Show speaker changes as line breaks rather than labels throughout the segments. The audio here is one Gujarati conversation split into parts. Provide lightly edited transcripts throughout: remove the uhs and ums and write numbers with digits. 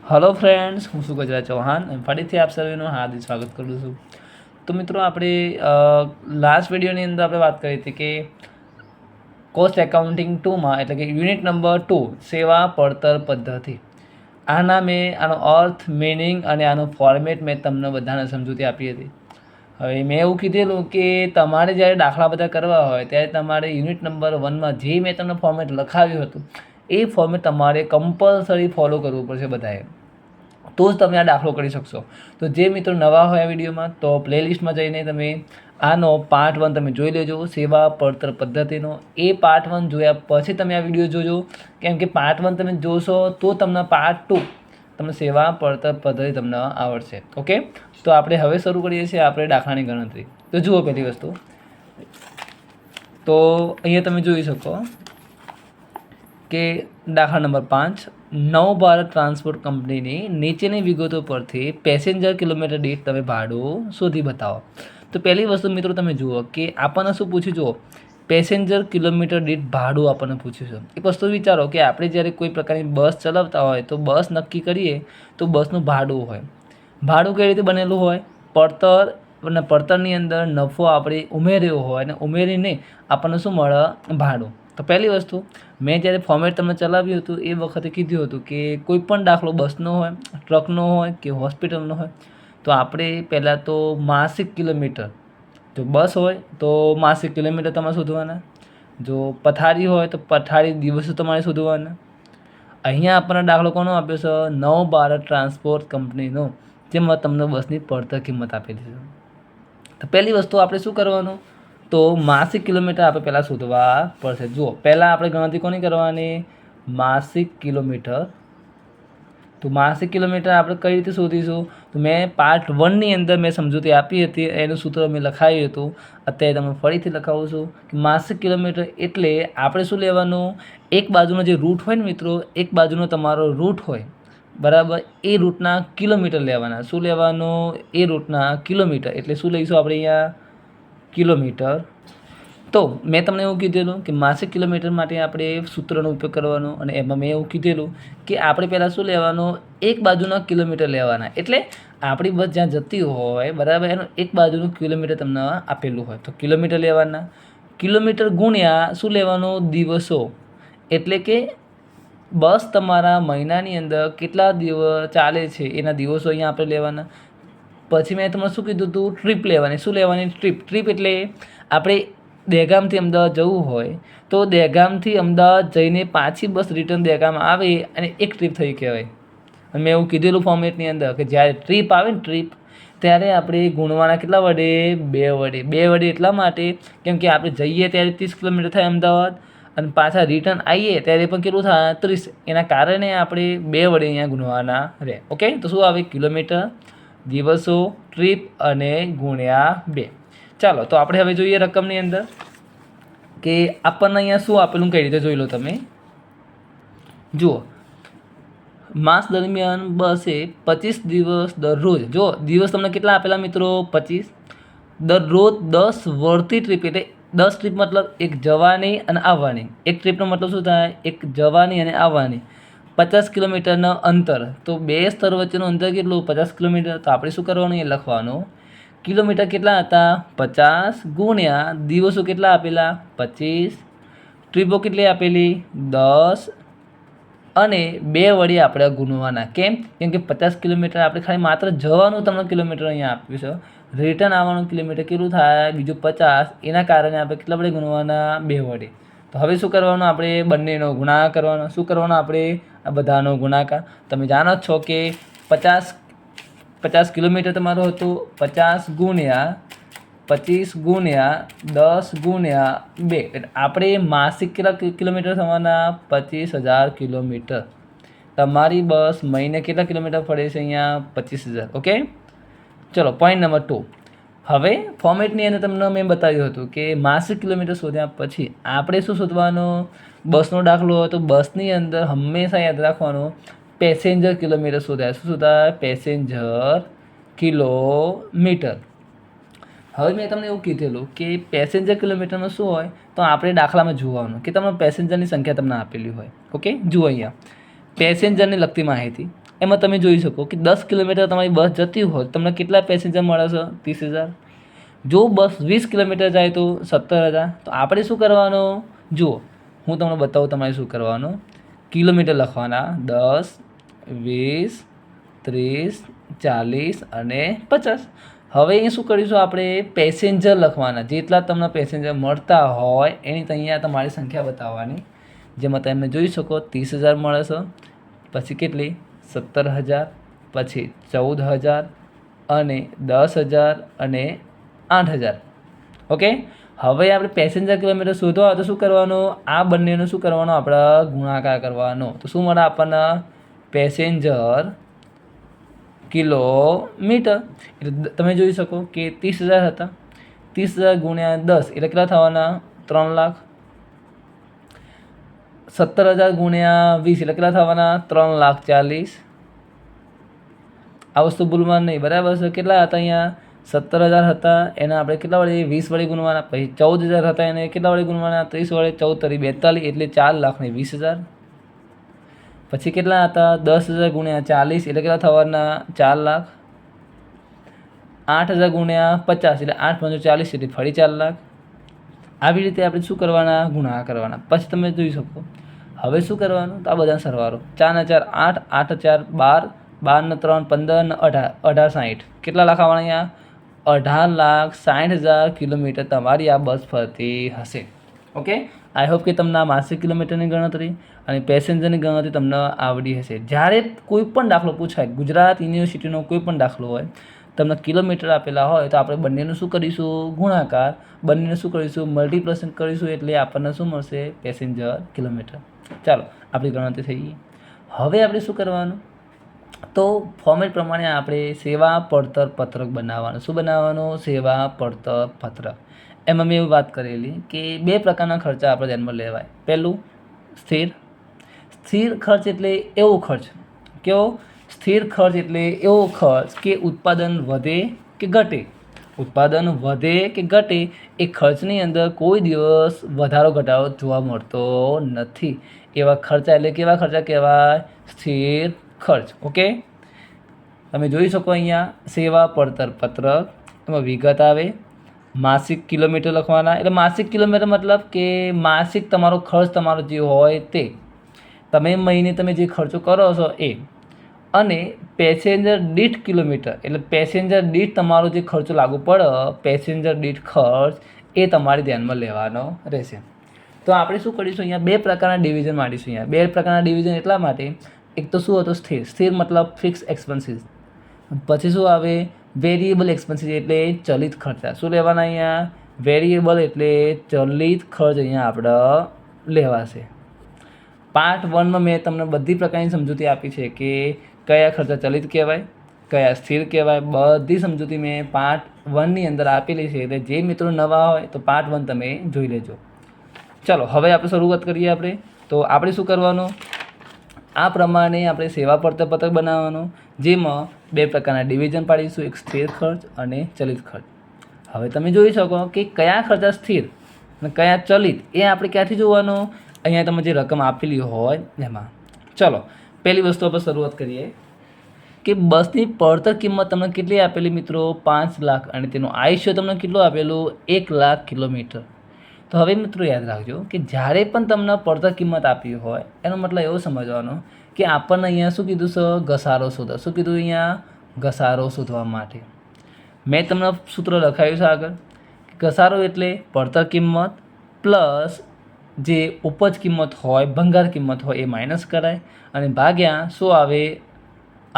हेलो फ्रेंड्स, હું છું ગજરાજ ચૌહાણ અને ફરીથી આપ સર્વેનું હાર્દિક સ્વાગત કરું છું. તો મિત્રો, આપણે લાસ્ટ વિડીયોની અંદર આપણે વાત કરી હતી કે કોસ્ટ એકાઉન્ટિંગ 2માં એટલે કે યુનિટ નંબર 2 સેવા પડતર પદ્ધતિ, આના મેં આનો અર્થ, મિનિંગ અને આનો ફોર્મેટ મેં તમને બધાને સમજૂતી આપી હતી. હવે મેં એવું કીધેલું કે તમારે જ્યારે દાખલા બધા કરવા હોય ત્યારે તમારે યુનિટ નંબર 1માં જે મેં તમને ફોર્મેટ લખાવ્યું હતું એ ફોર્મેટ તમારે કમ્પલસરી ફોલો કરવું પડશે બધાએ, તો જ તમે આ દાખલો કરી શકશો. તો જે મિત્રો નવા હોય આ વિડીયોમાં, તો પ્લેલિસ્ટમાં જઈને તમે આનો પાર્ટ 1 તમે જોઈ લેજો, સેવા પડતર પદ્ધતિનો. એ પાર્ટ 1 જોયા પછી તમે આ વિડીયો જોજો, કેમ કે પાર્ટ 1 તમે જોશો તો તમને પાર્ટ 2 તમને સેવા પડતર પદ્ધતિ તમને આવડશે. ઓકે, તો આપણે હવે શરૂ કરીએ છીએ આપણે દાખલાની ગણતરી. તો જુઓ, પહેલી વસ્તુ તો અહીંયા તમે જોઈ શકો કે દાખલા નંબર 5, નવ ભારત ટ્રાન્સપોર્ટ કંપનીની નીચેની વિગતો પરથી પેસેન્જર કિલોમીટર દીઠ તમે ભાડું શોધી બતાવો. તો પહેલી વસ્તુ મિત્રો તમે જુઓ કે આપણને શું પૂછ્યું, જુઓ, પેસેન્જર કિલોમીટર દીઠ ભાડું આપણને પૂછ્યું છે. એક વસ્તુ વિચારો કે આપણે જ્યારે કોઈ પ્રકારની બસ ચલાવતા હોય તો બસ નક્કી કરીએ તો બસનું ભાડું હોય. ભાડું કઈ રીતે બનેલું હોય? પડતર અને પડતરની અંદર નફો આપણે ઉમેર્યો હોય અને ઉમેરીને આપણને શું મળે? ભાડું. તો પહેલી વસ્તુ, મેં જ્યારે ફોર્મેટ તમને ચલાવ્યું હતું એ વખતે કીધું હતું કે કોઈ પણ દાખલો બસનો હોય, ટ્રકનો હોય કે હોસ્પિટલનો હોય, તો આપણે પહેલાં તો માસિક કિલોમીટર, જો બસ હોય તો માસિક કિલોમીટર તમારે શોધવાના, જો પથારી હોય તો પથારી દિવસો તમારે શોધવાના. અહીંયા આપણને દાખલો કોનો આપ્યો છે? નવ ભારત ટ્રાન્સપોર્ટ કંપનીનો, જેમાં તમને બસની પડતર કિંમત આપેલી છે. તો પહેલી વસ્તુ આપણે શું કરવાનું, તો માસિક કિલોમીટર આપણે પહેલાં શોધવા પડશે. જુઓ, પહેલાં આપણે ગણતરી કોની કરવાની? માસિક કિલોમીટર. તો માસિક કિલોમીટર આપણે કઈ રીતે શોધીશું? તો મેં પાર્ટ 1ની અંદર મેં સમજૂતી આપી હતી, એનું સૂત્ર મેં લખાવ્યું હતું. અત્યારે તમે ફરીથી લખાવું છું કે માસિક કિલોમીટર એટલે આપણે શું લેવાનું? એક બાજુનો જે રૂટ હોય ને મિત્રો, એક બાજુનો તમારો રૂટ હોય, બરાબર, એ રૂટના કિલોમીટર લેવાના. શું લેવાનું? એ રૂટના કિલોમીટર. એટલે શું લઈશું આપણે અહીંયા? કિલોમીટર. તો મેં તમને એવું કીધેલું કે માસિક કિલોમીટર માટે આપણે સૂત્રનો ઉપયોગ કરવાનો, અને એમાં મેં એવું કીધેલું કે આપણે પહેલાં શું લેવાનું? એક બાજુના કિલોમીટર લેવાના. એટલે આપણી બસ જ્યાં જતી હોય, બરાબર, એનું એક બાજુનું કિલોમીટર તમને આપેલું હોય તો કિલોમીટર લેવાના. કિલોમીટર ગુણ્યા શું લેવાનું? દિવસો. એટલે કે બસ તમારા મહિનાની અંદર કેટલા દિવસ ચાલે છે એના દિવસો અહીંયા આપણે લેવાના. પછી મેં તમને શું કીધું હતું? ટ્રીપ લેવાની. શું લેવાની? ટ્રીપ. ટ્રીપ એટલે આપણે દહેગામથી અમદાવાદ જવું હોય તો દહેગામથી અમદાવાદ જઈને પાછી બસ રિટર્ન દહેગામ આવે અને એક ટ્રીપ થઈ કહેવાય. અને મેં એવું કીધેલું ફોર્મેટની અંદર કે જ્યારે ટ્રીપ આવે ને, ટ્રીપ, ત્યારે આપણે ગુણવાના કેટલા વડે? 2 વડે. 2 વડે એટલા માટે કેમ કે આપણે જઈએ ત્યારે 30 કિલોમીટર થાય અમદાવાદ, અને પાછા રિટર્ન આવીએ ત્યારે પણ કેટલું થાય? 30. એના કારણે આપણે 2 વડે અહીંયા ગુણવાના રહે. ઓકે, તો શું આવે? કિલોમીટર, દિવસો, ટ્રીપ અને ગુણ્યા 2. ચાલો, તો આપણે હવે જોઈએ રકમની અંદર કે આપણને અહીંયા શું આપેલું, કઈ રીતે જોઈ લો તમે. જુઓ, માસ દરમિયાન બસે 25 દિવસ દરરોજ, જો દિવસ તમને કેટલા આપેલા મિત્રો? 25. દરરોજ 10 વળતી ટ્રીપ, એટલે 10 ટ્રીપ મતલબ એક જવાની અને આવવાની. એક ટ્રીપનો મતલબ શું થાય? એક જવાની અને આવવાની. 50 કિલોમીટરનું અંતર, તો 2 સ્થળ વચ્ચેનું અંતર કેટલું? 50 કિલોમીટર. તો આપણે શું કરવાનું? એ લખવાનું. કિલોમીટર કેટલા હતા? 50 ગુણ્યા દિવસો કેટલા આપેલા? 25. ટ્રીપો કેટલી આપેલી? 10. અને 2 વડે આપણે ગુણવાના. કેમ? કેમ કે 50 કિલોમીટર આપણે ખાલી માત્ર જવાનું તમને કિલોમીટર અહીંયા આપ્યું છે, રિટર્ન આવવાનું કિલોમીટર કેટલું થાય? બીજું 50. એના કારણે આપણે કેટલા વડે ગુણવાના? 2 વડે. તો હવે શું કરવાનું? આપણે બંનેનો ગુણાકાર કરવાનો. શું કરવાનો? આપણે આ બધાનો ગુણાકાર. તમે જાણો જ છો કે 50 કિલોમીટર તમારું હતું. 50 ગુણ્યા 25 ગુણ્યા 10 ગુણ્યા 2, એટલે આપણે માસિક કેટલા કિલોમીટર થવાના? 25,000 કિલોમીટર. તમારી બસ મહિને કેટલા કિલોમીટર ફરે છે અહીંયા? 25,000. ઓકે, ચલો પોઈન્ટ નંબર 2. હવે ફોર્મેટની અંદર તમને મેં બતાવ્યું હતું કે માસિક કિલોમીટર શોધ્યા પછી આપણે શું શોધવાનું? બસનો દાખલો હોય તો બસની અંદર હંમેશા યાદ રાખવાનું પેસેન્જર કિલોમીટર શોધાય. શું શોધાય? Passenger kilometre. હવે મેં તમને એવું કીધેલું કે પેસેન્જર કિલોમીટરમાં શું હોય, તો આપણે દાખલામાં જોવાનું કે તમને પેસેન્જરની સંખ્યા તમને આપેલી હોય. ઓકે, જુઓ અહીંયા પેસેન્જરને લગતી માહિતી. એમાં તમે જોઈ શકો કે 10 કિલોમીટર તમારી બસ જતી હોય તમને કેટલા પેસેન્જર મળે છે? 30,000. જો બસ 20 કિલોમીટર જાય તો 17,000. તો આપણે શું કરવાનું? જુઓ, હું તમને બતાવું તમારે શું કરવાનું. કિલોમીટર લખવાના 10, 20, 30, 40 અને 50. હવે અહીં શું કરીશું? આપણે પેસેન્જર લખવાના. જેટલા તમને પેસેન્જર મળતા હોય એની તો અહીંયા તમારી સંખ્યા બતાવવાની. જેમાં તમે જોઈ શકો 30,000 મળે છે, પછી કેટલી? 17,000, પછી 14,000 અને 10,000 અને 8,000. ઓકે, હવે આપણે પેસેન્જર કિલોમીટર શોધવા હોય તો શું કરવાનું? આ બંનેનું શું કરવાનું? આપણે ગુણાકાર કરવાનો. તો શું મળે આપણને? Passenger kilometre. એટલે તમે જોઈ શકો કે 30,000 હતા. 30,000 ગુણ્યા 10 એટલે કેટલા થવાના? 3 લાખ. 17,000 ગુણ્યા 20 એટલે કેટલા થવાના? 3,40,000. આ વસ્તુ ભૂલવાનું નહીં, બરાબર છે? કેટલા હતા અહીંયા? 17,000 હતા, એના આપણે કેટલા વડે? 20 વડે ગુણવાના. પછી 14,000 હતા, એને કેટલા વડે ગુણવાના? 30 વડે. 14 × 42 એટલે 4,20,000. પછી કેટલા હતા? 10,000 ગુણ્યા 40 એટલે કેટલા થવાના? 4 લાખ. 8,000 ગુણ્યા 50 એટલે 8 × 40 એટલે ફરી 4 લાખ. આવી રીતે આપણે શું કરવાના? ગુણાકાર કરવાના. પછી તમે જોઈ શકો હવે શું કરવાનું? તો આ બધા સરવાળો. 4 ને 4 8, 8 4 12, 12 ને 3 15 ને 18, 18 60. કેટલા લાખ આવવાના અહીંયા? 18,60,000 કિલોમીટર તમારી આ બસ ફરતી હશે. ઓકે, આઈ હોપ કે તમને આ માસિક કિલોમીટરની ગણતરી અને પેસેન્જરની ગણતરી તમને આવડી હશે. જ્યારે કોઈ પણ દાખલો પૂછાય, ગુજરાત યુનિવર્સિટીનો કોઈ પણ દાખલો હોય, તમને કિલોમીટર આપેલા હોય તો આપણે બંનેનું શું કરીશું? ગુણાકાર. બંનેનું શું કરીશું? મલ્ટિપ્લિકેશન કરીશું એટલે આપણને શું મળશે? Passenger kilometre. ચાલો, આપણી ગણતરી થઈ ગઈ. હવે આપણે શું કરવાનું? તો ફોર્મેટ પ્રમાણે આપણે સેવા પડતર પત્રક બનાવવાનું. શું બનાવવાનું? સેવા પડતર પત્રક. એમાં મેં એવું વાત કરેલી કે 2 પ્રકારના ખર્ચા આપણે ધ્યાનમાં લેવાય. પહેલું સ્થિર. સ્થિર ખર્ચ એટલે એવો ખર્ચ. કેવો? સ્થિર ખર્ચ એટલે એવો ખર્ચ કે ઉત્પાદન વધે કે ઘટે. ઉત્પાદન વધે કે ઘટે એ ખર્ચની અંદર કોઈ દિવસ વધારો ઘટાડો જોવા મળતો નથી. એવા ખર્ચા એટલે કેવા ખર્ચા કહેવાય? સ્થિર ખર્ચ. ઓકે, તમે જોઈ શકો અહીંયા સેવા પડતર પત્રક. એમાં વિગત આવે. માસિક કિલોમીટર લખવાના. એટલે માસિક કિલોમીટર મતલબ કે માસિક તમારો ખર્ચ તમારો જે હોય તે. તમે મહિને તમે જે ખર્ચો કરો છો એ. અને પેસેન્જર દીઠ કિલોમીટર એટલે પેસેન્જર દીઠ તમારો જે ખર્ચો લાગુ પડે, પેસેન્જર દીઠ ખર્ચ એ તમારે ધ્યાનમાં લેવાનો રહેશે. તો આપણે શું કરીશું? અહીંયા 2 પ્રકારના ડિવિઝન માંડીશું. અહીંયા 2 પ્રકારના ડિવિઝન એટલા માટે, એક તો શું હતો? સ્થિર. સ્થિર મતલબ ફિક્સ એક્સપેન્સીસ. પછી શું આવે? વેરિયેબલ એક્સપેન્સીસ એટલે ચલિત ખર્ચા. શું લેવાના અહીંયા? વેરિયેબલ એટલે ચલિત ખર્ચ અહીંયા આપણે લેવાશે. પાર્ટ 1માં મેં તમને બધી પ્રકારની સમજૂતી આપી છે કે કયા ખર્ચા ચલિત કહેવાય, કયા સ્થિર કહેવાય. બધી સમજૂતી મેં પાર્ટ 1ની અંદર આપેલી છે. એટલે જે મિત્રો નવા હોય તો પાર્ટ 1 તમે જોઈ લેજો. ચલો, હવે આપણે શરૂઆત કરીએ. તો આપણે શું કરવાનું? આ પ્રમાણે આપણે સેવા પડતર પત્રક બનાવવાનું, જેમાં 2 પ્રકારના ડિવિઝન પાડીશું, એક સ્થિર ખર્ચ અને ચલિત ખર્ચ. હવે તમે જોઈ શકો કે કયા ખર્ચા સ્થિર અને કયા ચલિત એ આપણે ક્યાંથી જોવાનું? અહીંયા તમે જે રકમ આપેલી હોય એમાં. ચલો, પહેલી વસ્તુ આપણે શરૂઆત કરીએ કે બસની પડતર કિંમત તમને કેટલી આપેલી મિત્રો? 5 લાખ. અને તેનું આયુષ્ય તમને કેટલું આપેલું? 1 લાખ કિલોમીટર. તો હવે મિત્રો યાદ રાખજો કે જ્યારે પણ તમને પડતર કિંમત આપી હોય એનો મતલબ એવો સમજવાનો કે આપણને અહીંયા શું કીધું છે? ઘસારો શોધો. શું કીધું અહીંયા? ઘસારો શોધવા માટે મેં તમને સૂત્ર લખાયું છે આગળ. ઘસારો એટલે પડતર કિંમત પ્લસ જે ઉપજ કિંમત હોય, ભંગાર કિંમત હોય એ માઇનસ કરાય અને ભાગ્યા શું આવે?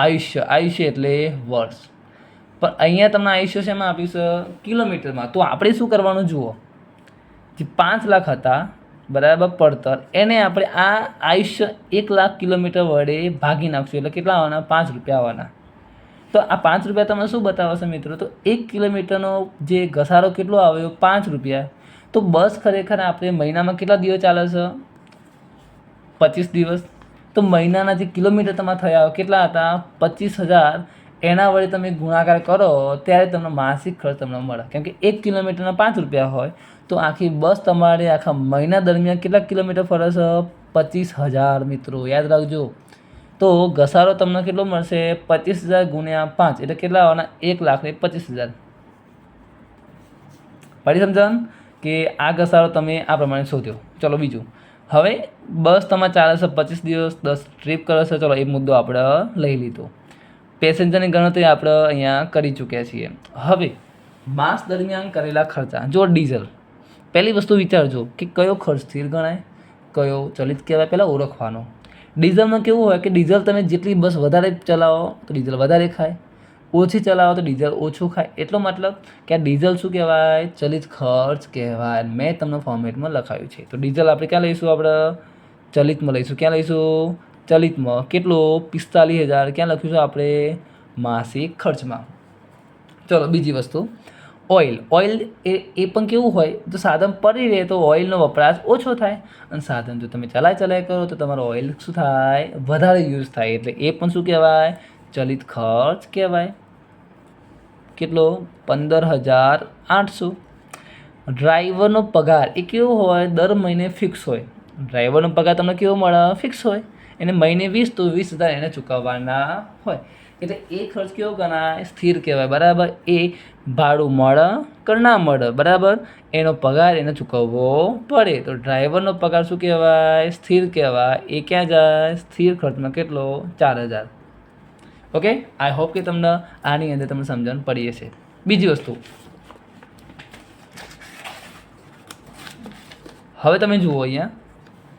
આયુષ્ય. આયુષ્ય એટલે વર્ષ. પણ અહીંયા તમને આયુષ્ય શેમાં આપ્યું છે? કિલોમીટરમાં. તો આપણે શું કરવાનું? જુઓ, જે 5 લાખ હતા બરાબર પડતર, એને આપણે આ આયુષ્ય 1 લાખ કિલોમીટર વડે ભાગી નાખશું. એટલે કેટલા આવવાના? 5 રૂપિયા આવવાના. તો આ 5 રૂપિયા તમને શું બતાવશે મિત્રો? તો 1 કિલોમીટરનો જે ઘસારો કેટલો આવ્યો? 5 રૂપિયા. તો બસ ખરેખર આપણે મહિનામાં કેટલા દિવસ ચાલે છે? 25 દિવસ. તો મહિનાના જે કિલોમીટર તમારે થયા કેટલા હતા? 25,000. એના વડે તમે ગુણાકાર કરો ત્યારે તમને માસિક ખર્ચ તમને મળે. કેમ કે 1 કિલોમીટરના 5 રૂપિયા હોય તો આખી બસ તમારે આખા મહિના દરમિયાન કેટલા કિલોમીટર ફરે છે? 25,000 મિત્રો યાદ રાખજો. તો તો ઘસારો તમને કેટલો મળશે? 25,000 ગુણ્યા 5 એટલે કેટલા આવવાના? 1,25,000. પડી સમજણ કે આ ઘસારો તમે આ પ્રમાણે શોધ્યો. ચલો બીજું. હવે બસ તમારે ચાલે છે 25 દિવસ, 10 ટ્રીપ કરે છે. ચલો એ મુદ્દો આપણે લઈ લીધો. પેસેન્જરની ગણતરી આપણે અહીંયા કરી ચૂક્યા છીએ. હવે માસ દરમિયાન કરેલા ખર્ચા. જો ડીઝલ, પહેલી વસ્તુ વિચારજો કે કયો ખર્ચ સ્થિર ગણાય, કયો ચલિત કહેવાય, પહેલાં ઓળખવાનો. ડીઝલમાં કેવું હોય કે ડીઝલ તમે જેટલી બસ વધારે ચલાવો તો ડીઝલ વધારે ખાય, ઓછી ચલાવો તો ડીઝલ ઓછું ખાય. એટલો મતલબ કે આ ડીઝલ શું કહેવાય? ચલિત ખર્ચ કહેવાય. મેં તમને ફોર્મેટમાં લખાયું છે. તો ડીઝલ આપણે ક્યાં લઈશું? આપણે ચલિતમાં લઈશું. ક્યાં લઈશું? ચલિતમાં. કેટલો? 45,000. ક્યાં લખીશું આપણે? માસિક ખર્ચમાં. ચલો બીજી વસ્તુ, ઓઇલ. ઓઇલ એ પણ કેવું હોય? તો સાધન પડી રહે તો ઓઇલનો વપરાશ ઓછો થાય, અને સાધન જો તમે ચલાય કરો તો તમારો ઓઇલ શું થાય? વધારે યુઝ થાય. એટલે એ પણ શું કહેવાય? ચલિત ખર્ચ કહેવાય. કેટલો? 15,800. ડ્રાઈવરનો પગાર એ કેવો હોય? દર મહિને ફિક્સ હોય. ડ્રાઈવરનો પગાર તમને કેવો મળે? ફિક્સ હોય. એને મહિને 20 તો 20,000 એને ચૂકવવાના હોય. એટલે એ ખર્ચ કેવો ગણાય? સ્થિર કહેવાય. બરાબર. એ ભાડું મળે કે ના મળે, બરાબર, એનો પગાર એને ચૂકવવો પડે. તો ડ્રાઈવરનો પગાર શું કહેવાય? સ્થિર કહેવાય. એ ક્યાં જાય? સ્થિર ખર્ચમાં. કેટલો? 4,000. ઓકે. આઈ હોપ કે તમને આની અંદર તમને સમજણ પડી હશે. બીજી વસ્તુ, હવે તમે જુઓ અહીંયા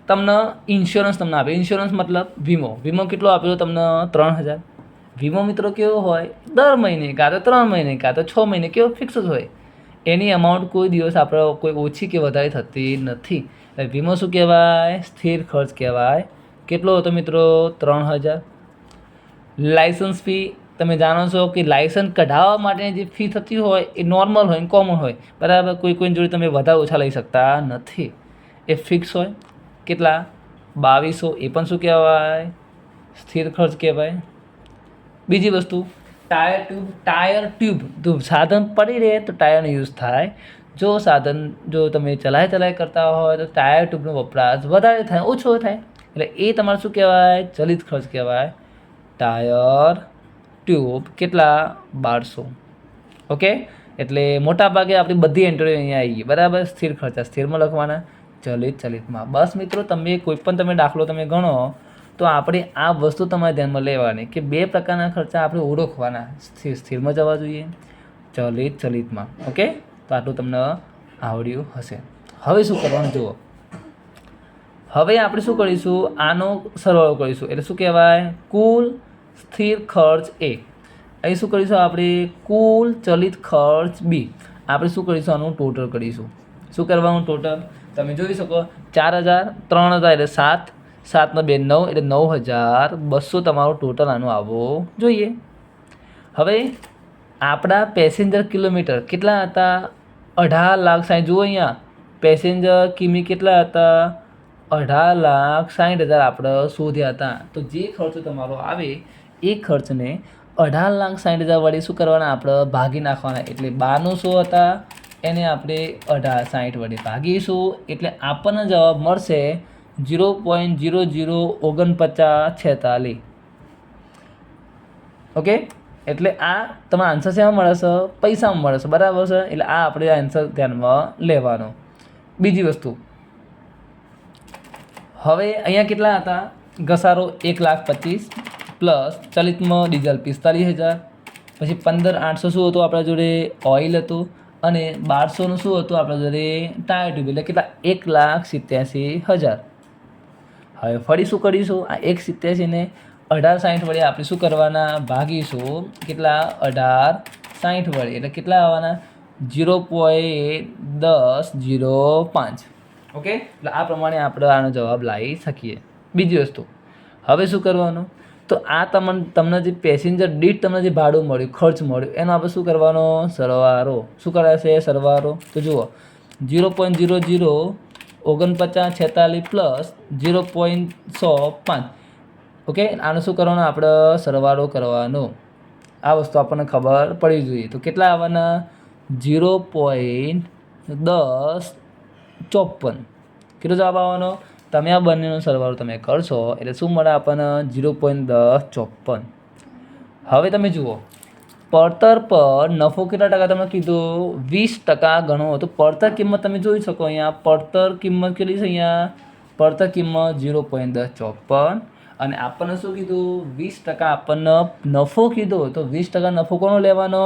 તમને ઇન્સ્યોરન્સ તમને આપે. ઇન્સ્યોરન્સ મતલબ વીમો. વીમો કેટલો આપેલો તમને? 3,000. વીમો મિત્રો કેવો હોય? દર મહિને કાં તો 3 મહિને કાં તો 6 મહિને કેવો ફિક્સ જ હોય. એની અમાઉન્ટ કોઈ દિવસ આપણે કોઈ ઓછી કે વધારે થતી નથી. એટલે વીમો શું કહેવાય? સ્થિર ખર્ચ કહેવાય. કેટલો હતો મિત્રો? 3,000. લાઇસન્સ ફી તમે જાણો છો કે લાઇસન્સ કઢાવવા માટેની જે ફી થતી હોય એ નોર્મલ હોય, કોમન હોય, બરાબર. કોઈની જોડે તમે વધારે ઓછા લઈ શકતા નથી. એ ફિક્સ હોય. કેટલા? 2,200. એ પણ શું કહેવાય? સ્થિર ખર્ચ કહેવાય. બીજી વસ્તુ, ટાયર ટ્યુબ. તો સાધન પડી રહે તો ટાયરનો યુઝ થાય. જો સાધન જો તમે ચલાય કરતા હોય તો ટાયર ટ્યુબનો વપરાશ વધારે થાય, ઓછો થાય. એટલે એ તમારે શું કહેવાય? ચલિત ખર્ચ કહેવાય. ટાયર ટ્યુબ કેટલા? 1,200. ઓકે. એટલે મોટાભાગે આપણી બધી એન્ટ્રીઓ અહીંયા આવી ગઈ, બરાબર. સ્થિર ખર્ચા સ્થિરમાં લખવાના, ચલિતમાં. બસ મિત્રો, તમે કોઈ પણ તમે દાખલો તમે ગણો તો આપણે આ વસ્તુ તમારે ધ્યાનમાં લેવાની કે 2 પ્રકારના ખર્ચા આપણે ઓળખવાના. સ્થિરમાં જવા જોઈએ, ચલિતમાં. ઓકે. તો આટલું તમને આવડ્યું હશે. હવે શું કરવાનું જુઓ. હવે આપણે શું કરીશું? આનો સરવાળો કરીશું. એટલે શું કહેવાય? કુલ સ્થિર ખર્ચ A. અહીં શું કરીશું આપણે? કુલ ચલિત ખર્ચ B. આપણે શું કરીશું? આનું ટોટલ કરીશું. શું કરવાનું ટોટલ? તમે જોઈ શકો 4,000, 3,000 એટલે 7, 7 ને 2 9 એટલે 9,200 તમારું ટોટલ આનું આવવું જોઈએ. હવે આપણા પેસેન્જર કિલોમીટર કેટલા હતા? 18,60,000. જુઓ અહીંયા પેસેન્જર કિમી કેટલા હતા? 18,60,000 આપણે શોધ્યા હતા. તો જે ખર્ચો તમારો આવે એ ખર્ચને 18,60,000 વડે શું કરવાના? આપણે ભાગી નાખવાના. એટલે 1200 હતા એને આપણે 18,60 વડે ભાગીશું. એટલે આપણને જવાબ મળશે 0.004946. ઓકે. એટલે આ તમારો આન્સર શેમાં મળે છે? પૈસામાં મળે છે, બરાબર છે. એટલે આ આપણે આન્સર ધ્યાનમાં લેવાનો. બીજી વસ્તુ, હવે અહીંયા કેટલા હતા? ઘસારો 1,25,000 પ્લસ ચલિતમાં ડીઝલ 45,000, પછી 15,800 શું હતું આપણા જોડે? ઓઇલ હતું, અને 1,200નું શું હતું આપણા જોડે? Tyre tube. એટલે કેટલા? 1,87,000. હવે ફરી શું કરીશું? આ 1,87,000 ને 18,60 વડે આપણે શું કરવાના? ભાગીશું. કેટલા? 18,60 વડે. એટલે કેટલા આવવાના? 0.1005. ઓકે. એટલે આ પ્રમાણે આપણે આનો જવાબ લાવી શકીએ. બીજી વસ્તુ, હવે શું કરવાનું? તો આ તમને જે પેસેન્જર દીઠ તમને જે ભાડું મળ્યું, ખર્ચ મળ્યો, એનો આપણે શું કરવાનો? સરવાળો. શું કરાશે? સરવાળો. તો જુઓ 0.004946 પ્લસ 0.105. ઓકે. આનો શું કરવાનો? આપણે સરવાળો કરવાનો. આ વસ્તુ આપણને ખબર પડવી જોઈએ. તો કેટલા આવવાના? 0.1054. કેટલો જવાબ આવવાનો? તમે આ બંનેનો સરવાળો તમે કરશો એટલે શું મળે આપણને 0.1054. હવે તમે જુઓ પડતર પર નફો કેટલા ટકા તમે કીધું 20% ગણો તો પડતર કિંમત તમે જોઈ શકો અહીંયા પડતર કિંમત કેટલી છે અહીંયા પડતર કિંમત 0.1054 અને આપણને શું કીધું 20% આપણને નફો કીધો તો 20% નફો કોનો લેવાનો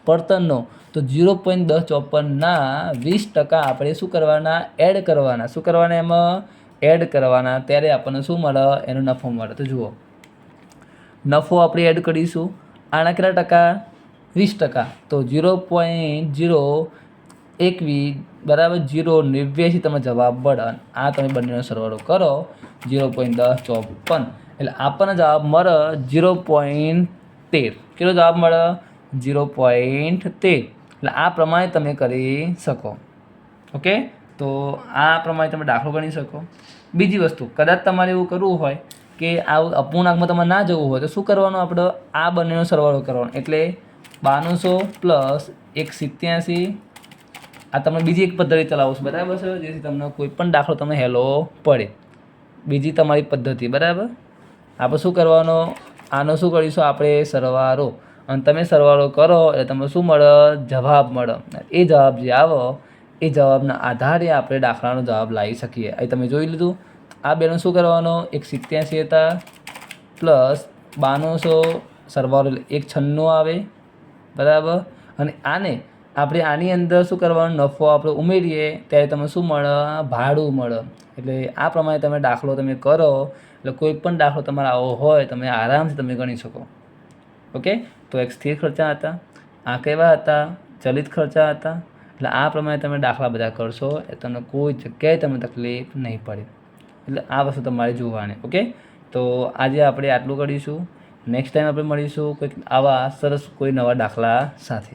પડતરનો તો 0.1054ના 20% આપણે શું કરવાના એડ કરવાના શું કરવાના એમાં એડ કરવાના ત્યારે આપણને શું મળે એનો નફો મળે. તો જુઓ નફો આપણે એડ કરીશું આના કેટલા ટકા 20% તો 0.021 બરાબર 0.89 તમે જવાબ મળે. આ તમે બંનેનો સરવાળો કરો 0.1054 એટલે આપણને જવાબ મળે 0.13. કેટલો જવાબ મળે 0.13. એટલે આ પ્રમાણે તમે કરી શકો. ઓકે તો આ પ્રમાણે તમે દાખલો ગણી શકો. બીજી વસ્તુ કદાચ તમારે એવું કરવું હોય કે આ અપૂર્ણાંકમાં તમારે ના જવું હોય તો શું કરવાનું આપણે આ બંનેનો સરવાળો કરવાનો એટલે 9200 પ્લસ 187. આ તમે બીજી એક પદ્ધતિ ચલાવશો બરાબર છે જેથી તમને કોઈ પણ દાખલો તમને હેલો પડે. બીજી તમારી પદ્ધતિ બરાબર. આપણે શું કરવાનો આનો શું કરીશું આપણે સરવાળો અને તમે સરવાળો કરો એટલે તમને શું મળે જવાબ મળે. એ જવાબ જે આવે એ જવાબના આધારે આપણે દાખલાનો જવાબ લાવી શકીએ. અહીં તમે જોઈ લીધું આ બેનો શું કરવાનો 187 હતા પ્લસ 9200 સરવાળો 196 આવે બરાબર. અને આને આપણે આની અંદર શું કરવાનું નફો આપણે ઉમેરીએ ત્યારે તમને શું મળે ભાડું મળે. એટલે આ પ્રમાણે તમે દાખલો તમે કરો એટલે કોઈ પણ દાખલો તમારે આવો હોય તમે આરામથી તમે ગણી શકો. ઓકે તો એક સ્થિર ખર્ચા હતા આ કેવા હતા ચલિત ખર્ચા હતા. એટલે આ પ્રમાણે તમે દાખલા બધા કરશો એ તમને કોઈ જગ્યાએ તમને તકલીફ નહીં પડે. એટલે આ વસ્તુ તમારે જોવાની. ઓકે તો આજે આપણે આટલું કરીશું. નેક્સ્ટ ટાઈમ આપણે મળીશું કોઈક આવા સરસ કોઈ નવા દાખલા સાથે.